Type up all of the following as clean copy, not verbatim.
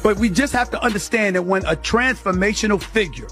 But we just have to understand that when a transformational figure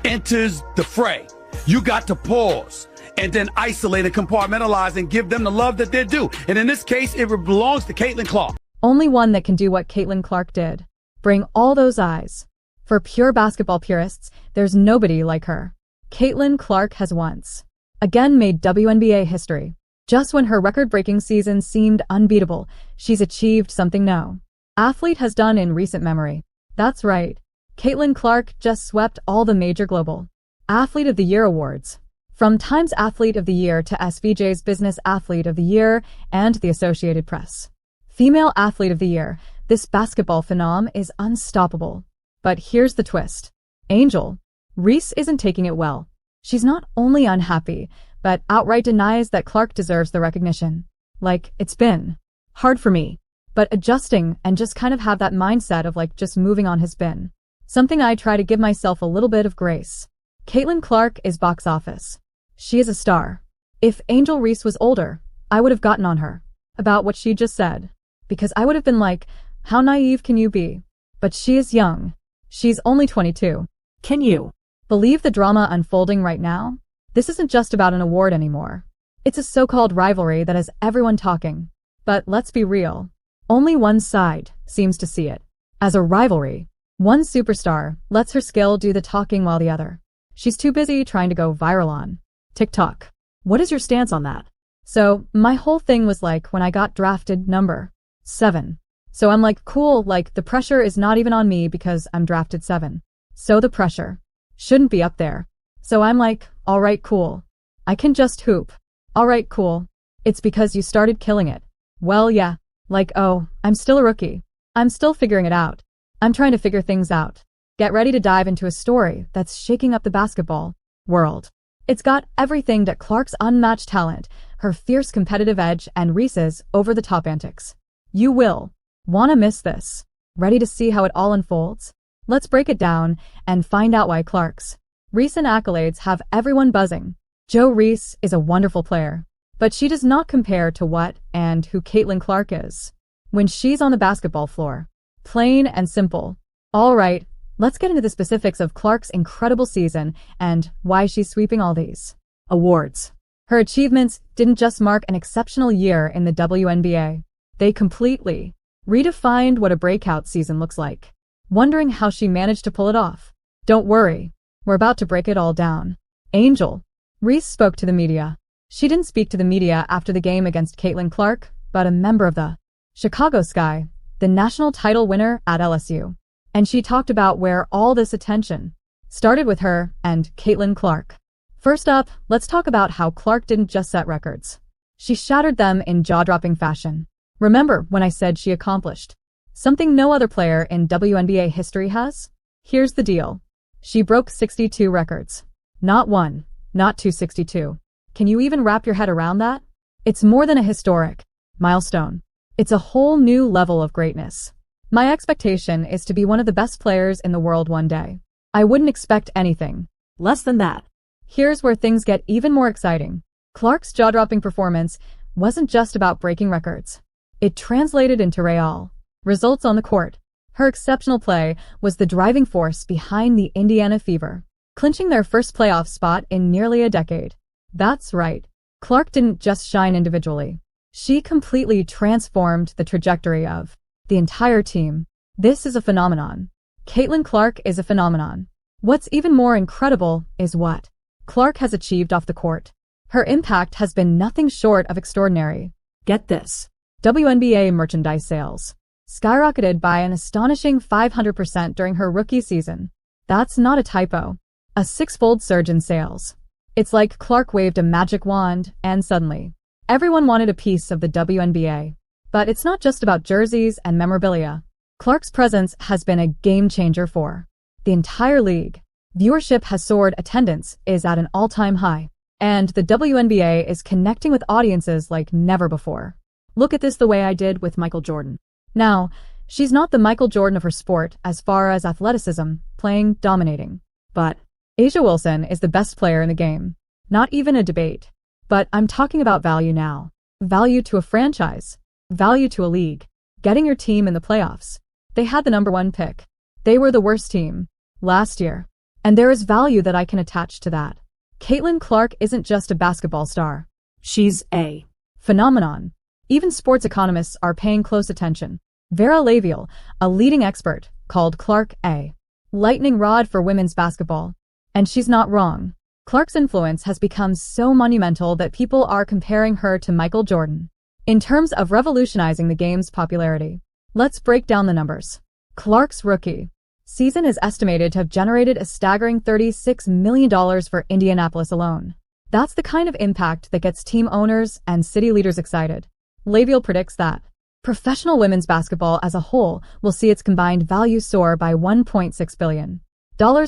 enters the fray, you got to pause and then isolate and compartmentalize and give them the love that they're due. And in this case, it belongs to Caitlin Clark. Only one that can do what Caitlin Clark did. Bring all those eyes. For pure basketball purists, there's nobody like her. Caitlin Clark has once again made WNBA history. Just when her record-breaking season seemed unbeatable, she's achieved something no athlete has done in recent memory. That's right. Caitlin Clark just swept all the major global Athlete of the Year awards. From Time's Athlete of the Year to SVJ's Business Athlete of the Year and the Associated Press Female Athlete of the Year, this basketball phenom is unstoppable. But here's the twist. Angel Reese isn't taking it well. She's not only unhappy, but outright denies that Clark deserves the recognition. Like, it's been hard for me, but adjusting and just kind of have that mindset of like just moving on has been something I try to give myself a little bit of grace. Caitlin Clark is box office. She is a star. If Angel Reese was older, I would have gotten on her about what she just said, because I would have been like, how naive can you be? But she is young. She's only 22. Can you believe the drama unfolding right now? This isn't just about an award anymore. It's a so-called rivalry that has everyone talking. But let's be real. Only one side seems to see it as a rivalry. One superstar lets her skill do the talking while the other. She's too busy trying to go viral on TikTok. What is your stance on that? So, my whole thing was like when I got drafted number 7. So I'm like, cool, like the pressure is not even on me because I'm drafted 7. So the pressure shouldn't be up there. So I'm like, alright, cool. I can just hoop. Alright, cool. It's because you started killing it. Well, yeah. Like, oh, I'm still a rookie. I'm still figuring it out. I'm trying to figure things out. Get ready to dive into a story that's shaking up the basketball world. It's got everything that Clark's unmatched talent, her fierce competitive edge, and Reese's over-the-top antics. You will wanna miss this. Ready to see how it all unfolds? Let's break it down and find out why Clark's recent accolades have everyone buzzing. Jo Reese is a wonderful player, but she does not compare to what and who Caitlin Clark is when she's on the basketball floor. Plain and simple. All right, let's get into the specifics of Clark's incredible season and why she's sweeping all these awards. Her achievements didn't just mark an exceptional year in the WNBA. They completely redefined what a breakout season looks like. Wondering how she managed to pull it off? Don't worry, we're about to break it all down. Angel Reese spoke to the media. She didn't speak to the media after the game against Caitlin Clark, but a member of the Chicago Sky, the national title winner at LSU. And she talked about where all this attention started with her and Caitlin Clark. First up, let's talk about how Clark didn't just set records. She shattered them in jaw-dropping fashion. Remember when I said she accomplished something no other player in WNBA history has? Here's the deal. She broke 62 records. Not one, not 262. Can you even wrap your head around that? It's more than a historic milestone. It's a whole new level of greatness. My expectation is to be one of the best players in the world one day. I wouldn't expect anything less than that. Here's where things get even more exciting. Clark's jaw-dropping performance wasn't just about breaking records. It translated into real results on the court. Her exceptional play was the driving force behind the Indiana Fever, clinching their first playoff spot in nearly a decade. That's right. Clark didn't just shine individually. She completely transformed the trajectory of the entire team. This is a phenomenon. Caitlin Clark is a phenomenon. What's even more incredible is what Clark has achieved off the court. Her impact has been nothing short of extraordinary. Get this. WNBA merchandise sales skyrocketed by an astonishing 500% during her rookie season. That's not a typo. A six-fold surge in sales. It's like Clark waved a magic wand, and suddenly, everyone wanted a piece of the WNBA. But it's not just about jerseys and memorabilia. Clark's presence has been a game-changer for the entire league. Viewership has soared, attendance is at an all-time high, and the WNBA is connecting with audiences like never before. Look at this the way I did with Michael Jordan. Now, she's not the Michael Jordan of her sport as far as athleticism, playing, dominating. But A'ja Wilson is the best player in the game. Not even a debate. But I'm talking about value now. Value to a franchise. Value to a league. Getting your team in the playoffs. They had the #1 pick. They were the worst team last year. And there is value that I can attach to that. Caitlin Clark isn't just a basketball star. She's a phenomenon. Even sports economists are paying close attention. Vera Laviel, a leading expert, called Clark a lightning rod for women's basketball. And she's not wrong. Clark's influence has become so monumental that people are comparing her to Michael Jordan in terms of revolutionizing the game's popularity. Let's break down the numbers. Clark's rookie season is estimated to have generated a staggering $36 million for Indianapolis alone. That's the kind of impact that gets team owners and city leaders excited. Laviel predicts that professional women's basketball as a whole will see its combined value soar by $1.6 billion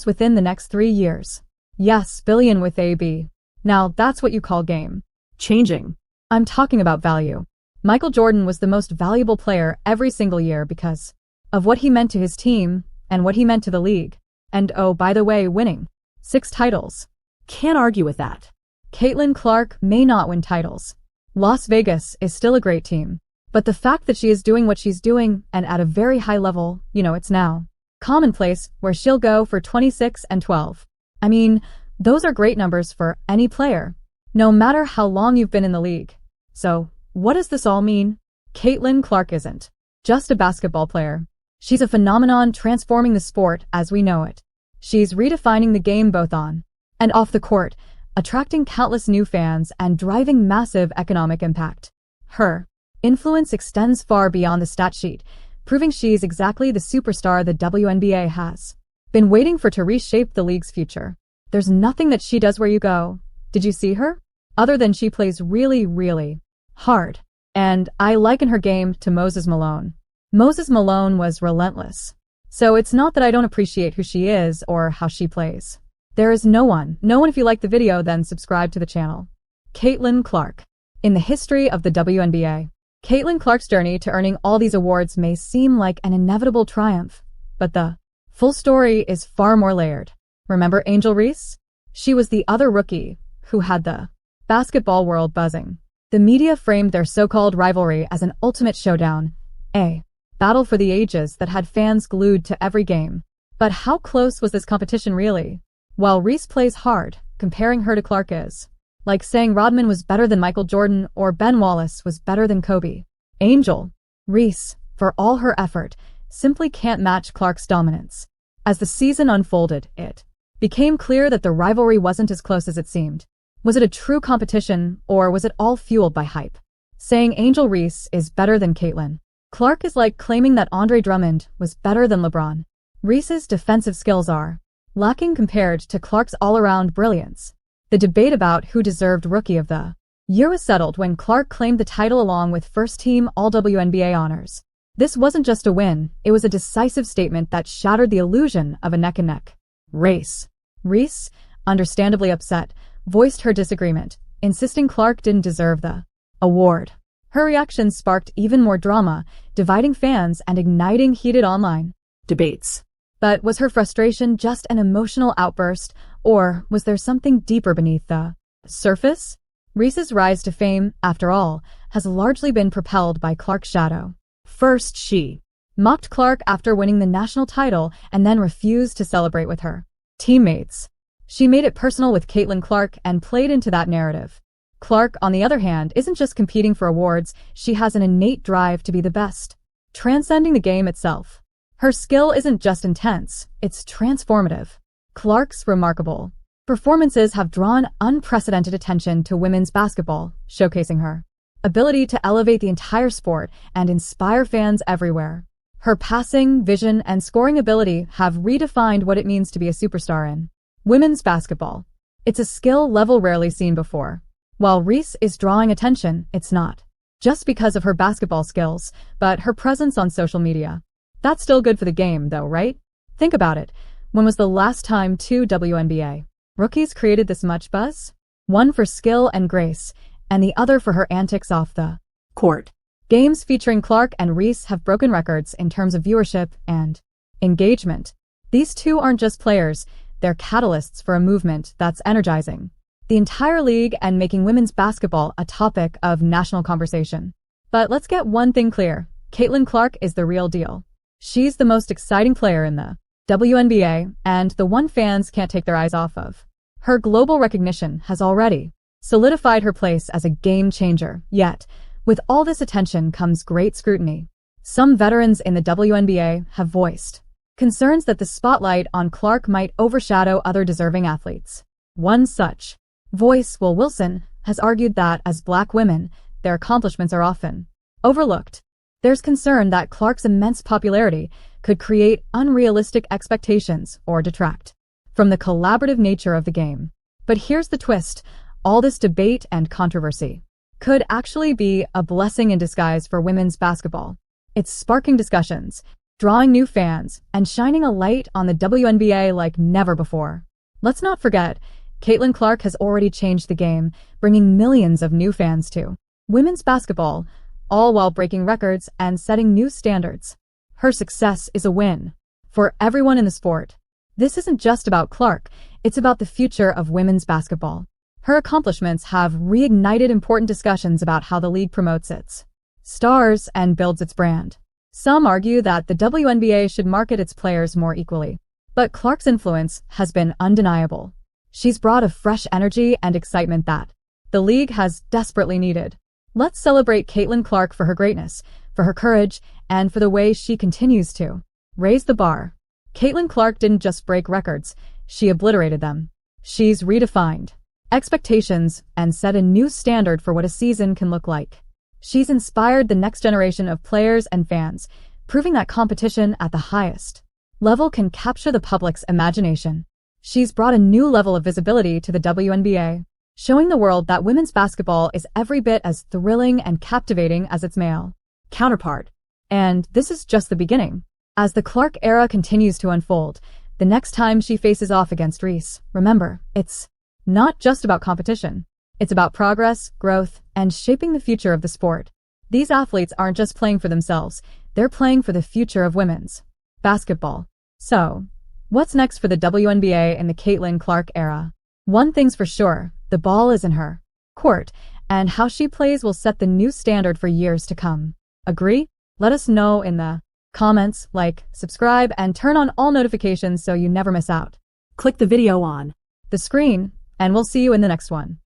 within the next 3 years. Yes, billion with a B. Now that's what you call game changing. I'm talking about value. Michael Jordan was the most valuable player every single year because of what he meant to his team and what he meant to the league. And oh, by the way, winning 6 titles. Can't argue with that. Caitlin Clark may not win titles. Las Vegas is still a great team. But the fact that she is doing what she's doing and at a very high level, it's now commonplace where she'll go for 26 and 12. I mean, those are great numbers for any player, no matter how long you've been in the league. So, what does this all mean? Caitlin Clark isn't just a basketball player. She's a phenomenon transforming the sport as we know it. She's redefining the game both on and off the court, attracting countless new fans and driving massive economic impact. Her influence extends far beyond the stat sheet, proving she's exactly the superstar the WNBA has been waiting for to reshape the league's future. There's nothing that she does where you go. Did you see her? Other than she plays really, really hard. And I liken her game to Moses Malone. Moses Malone was relentless. So it's not that I don't appreciate who she is or how she plays. There is no one. If you like the video, then subscribe to the channel. Caitlin Clark. In the history of the WNBA, Caitlin Clark's journey to earning all these awards may seem like an inevitable triumph, but the full story is far more layered. Remember Angel Reese? She was the other rookie who had the basketball world buzzing. The media framed their so-called rivalry as an ultimate showdown, a battle for the ages that had fans glued to every game. But how close was this competition really? While Reese plays hard, comparing her to Clark is like saying Rodman was better than Michael Jordan or Ben Wallace was better than Kobe. Angel Reese, for all her effort, simply can't match Clark's dominance. As the season unfolded, it became clear that the rivalry wasn't as close as it seemed. Was it a true competition, or was it all fueled by hype? Saying Angel Reese is better than Caitlin Clark is like claiming that Andre Drummond was better than LeBron. Reese's defensive skills are lacking compared to Clark's all-around brilliance. The debate about who deserved Rookie of the Year was settled when Clark claimed the title along with first-team All-WNBA honors. This wasn't just a win, it was a decisive statement that shattered the illusion of a neck-and-neck race. Reese, understandably upset, voiced her disagreement, insisting Clark didn't deserve the award. Her reaction sparked even more drama, dividing fans and igniting heated online debates. But was her frustration just an emotional outburst, or was there something deeper beneath the surface? Reese's rise to fame, after all, has largely been propelled by Clark's shadow. First, she mocked Clark after winning the national title and then refused to celebrate with her teammates. She made it personal with Caitlin Clark and played into that narrative. Clark, on the other hand, isn't just competing for awards, she has an innate drive to be the best, transcending the game itself. Her skill isn't just intense, it's transformative. Clark's remarkable performances have drawn unprecedented attention to women's basketball, showcasing her ability to elevate the entire sport and inspire fans everywhere. Her passing, vision, and scoring ability have redefined what it means to be a superstar in women's basketball. It's a skill level rarely seen before. While Reese is drawing attention, it's not just because of her basketball skills, but her presence on social media. That's still good for the game, though, right? Think about it. When was the last time 2 WNBA rookies created this much buzz? One for skill and grace, and the other for her antics off the court. Games featuring Clark and Reese have broken records in terms of viewership and engagement. These two aren't just players, they're catalysts for a movement that's energizing the entire league and making women's basketball a topic of national conversation. But let's get one thing clear. Caitlin Clark is the real deal. She's the most exciting player in the WNBA and the one fans can't take their eyes off of. Her global recognition has already solidified her place as a game changer, yet, with all this attention comes great scrutiny. Some veterans in the WNBA have voiced concerns that the spotlight on Clark might overshadow other deserving athletes. One such voice, Will Wilson, has argued that as Black women, their accomplishments are often overlooked. There's concern that Clark's immense popularity could create unrealistic expectations or detract from the collaborative nature of the game. But here's the twist. All this debate and controversy could actually be a blessing in disguise for women's basketball. It's sparking discussions, drawing new fans, and shining a light on the WNBA like never before. Let's not forget, Caitlin Clark has already changed the game, bringing millions of new fans to women's basketball, all while breaking records and setting new standards. Her success is a win for everyone in the sport. This isn't just about Clark, it's about the future of women's basketball. Her accomplishments have reignited important discussions about how the league promotes its stars and builds its brand. Some argue that the WNBA should market its players more equally, but Clark's influence has been undeniable. She's brought a fresh energy and excitement that the league has desperately needed. Let's celebrate Caitlin Clark for her greatness, for her courage, and for the way she continues to raise the bar. Caitlin Clark didn't just break records, she obliterated them. She's redefined expectations and set a new standard for what a season can look like. She's inspired the next generation of players and fans, proving that competition at the highest level can capture the public's imagination. She's brought a new level of visibility to the WNBA, showing the world that women's basketball is every bit as thrilling and captivating as its male counterpart. And this is just the beginning. As the Clark era continues to unfold, the next time she faces off against Reese, remember, it's not just about competition. It's about progress, growth, and shaping the future of the sport. These athletes aren't just playing for themselves, they're playing for the future of women's basketball. So, what's next for the WNBA in the Caitlin Clark era? One thing's for sure, the ball is in her court, and how she plays will set the new standard for years to come. Agree? Let us know in the comments, like, subscribe, and turn on all notifications so you never miss out. Click the video on the screen, and we'll see you in the next one.